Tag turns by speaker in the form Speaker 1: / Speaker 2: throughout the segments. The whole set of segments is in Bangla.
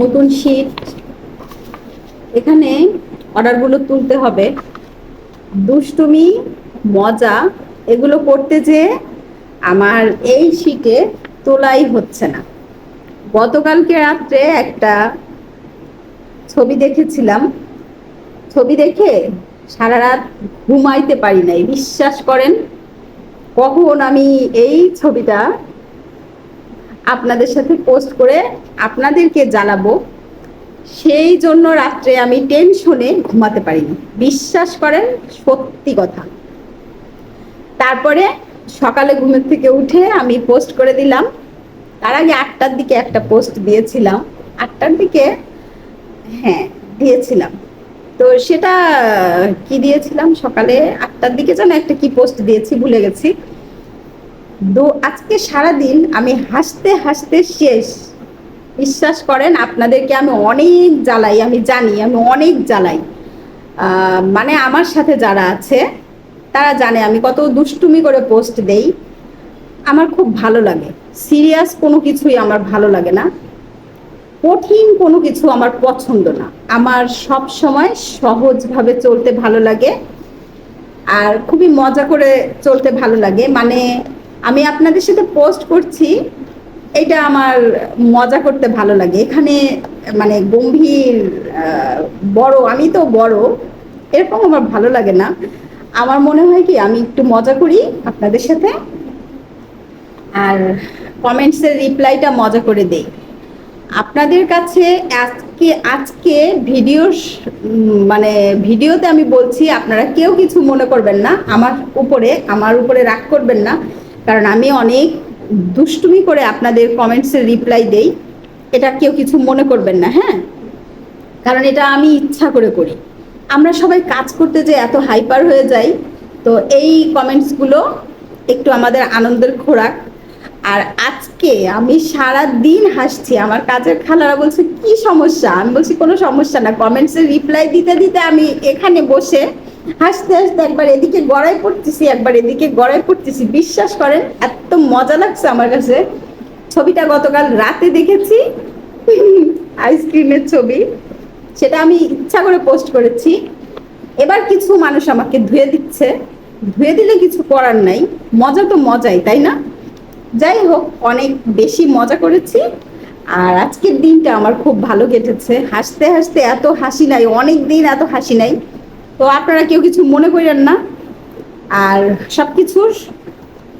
Speaker 1: নতুন শীট, এখানে অর্ডারগুলো তুলতে হবে। দুষ্টুমি, মজা এগুলো করতে যে আমার এই শীটে তোলাই হচ্ছে না। গতকালকে রাত্রে একটা ছবি দেখেছিলাম, ছবি দেখে সারা রাত ঘুমাইতে পারি নাই। বিশ্বাস করেন, কখন আমি এই ছবিটা আপনাদের সাথে পোস্ট করে আপনাদেরকে জানাবো, সেই জন্য রাত্রে আমি টেনশনে ঘুমাতে পারিনি। বিশ্বাস করেন, সত্যি কথা। তারপরে সকালে ঘুমের থেকে উঠে আমি পোস্ট করে দিলাম। তার আগে 8টার দিকে একটা পোস্ট দিয়েছিলাম, 8টার দিকে, হ্যাঁ দিয়েছিলাম। তো সেটা কি দিয়েছিলাম, সকালে 8টার দিকে যেন একটা কি পোস্ট দিয়েছি, ভুলে গেছি। আজকে সারাদিন আমি হাসতে হাসতে শেষ। বিশ্বাস করেন, আপনাদেরকে আমি অনেক জ্বালাই, আমি জানি আমি অনেক জ্বালাই। মানে আমার সাথে যারা আছে তারা জানে আমি কত দুষ্টুমি করে পোস্ট দেই। আমার খুব ভালো লাগে, সিরিয়াস কোনো কিছুই আমার ভালো লাগে না, কঠিন কোনো কিছু আমার পছন্দ না। আমার সব সময় সহজভাবে চলতে ভালো লাগে, আর খুবই মজা করে চলতে ভালো লাগে। মানে আমি আপনাদের সাথে পোস্ট করছি, এটা আমার মজা করতে ভালো লাগে। এখানে মানে গম্ভীর বড়, আমি তো বড়, এরকম আমার ভালো লাগে না। আমার মনে হয় কি আমি একটু মজা করি আপনাদের সাথে, আর কমেন্টসের রিপ্লাইটা মজা করে দেই আপনাদের কাছে। আজকে আজকে মানে ভিডিওতে আমি বলছি, আপনারা কেউ কিছু মনে করবেন না, আমার উপরে রাগ করবেন না, কারণ আমি অনেক দুষ্টুমি করে আপনাদের কমেন্টসের রিপ্লাই দেই। এটা কেউ কিছু মনে করবেন না, হ্যাঁ, কারণ এটা আমি ইচ্ছা করে করি। আমরা সবাই কাজ করতে যে এত হাইপার হয়ে যাই, তো এই কমেন্টসগুলো একটু আমাদের আনন্দের খোরাক। আর আজকে আমি সারা দিন হাসছি। আমার কাজের খালারা বলছে কি সমস্যা, আমি বলছি কোনো সমস্যা না, কমেন্টসের রিপ্লাই দিতে দিতে আমি এখানে বসে হাসতে হাসতে একবার এদিকে গড়াই পড়তেছি, একবার এদিকে গড়াই পড়তেছি। বিশ্বাস করেন, এত মজা লাগছে আমার কাছে। ছবিটা গতকাল রাতে দেখেছি, আইসক্রিমের ছবি, সেটা আমি ইচ্ছা করে পোস্ট করেছি। এবার কিছু মানুষ আমাকে ধুয়ে দিচ্ছে, ধুয়ে দিলে কিছু করার নাই, মজা তো মজাই, তাই না? যাই হোক, অনেক বেশি মজা করেছি, আর আজকের দিনটা আমার খুব ভালো কেটেছে। হাসতে হাসতে এত হাসি নাই, অনেক দিন এত হাসি নাই। তো আপনারা কেউ কিছু মনে করেন না, আর সব কিছু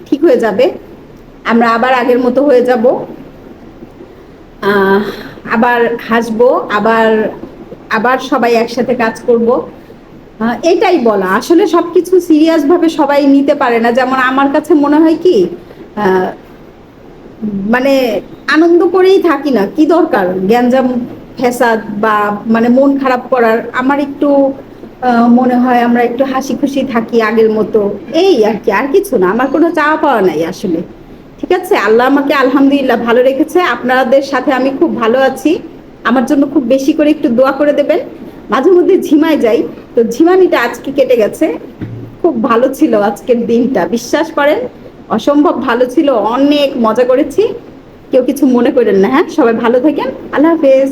Speaker 1: ঠিক হয়ে যাবে। আমরা আবার আগের মতো হয়ে যাব, আবার হাসবো, আবার আবার সবাই একসাথে কাজ করব। এটাই বলা, আসলে সবকিছু সিরিয়াস ভাবে সবাই নিতে পারে না। যেমন আমার কাছে মনে হয় কি, মানে আনন্দ করেই থাকি না, কি দরকার গ্যাঞ্জাম ফ্যাসাদ বা মানে মন খারাপ করার। আমার একটু মনে হয় আমরা একটু হাসি খুশি থাকি আগের মতো, এই আর কি, আর কিছু না। আমার কোনো চাওয়া পাওয়া নাই আসলে। ঠিক আছে, আল্লাহ আমাকে আলহামদুলিল্লাহ ভালো রেখেছে, আপনাদের সাথে আমি খুব ভালো আছি। আমার জন্য খুব বেশি করে একটু দোয়া করে দেবেন। মাঝে মধ্যে ঝিমাই যাই, তো ঝিমানিটা আজকে কেটে গেছে। খুব ভালো ছিল আজকের দিনটা, বিশ্বাস করেন, অসম্ভব ভালো ছিল, অনেক মজা করেছি। কেউ কিছু মনে করেন না, হ্যাঁ, সবাই ভালো থাকেন, আল্লাহ হাফেজ।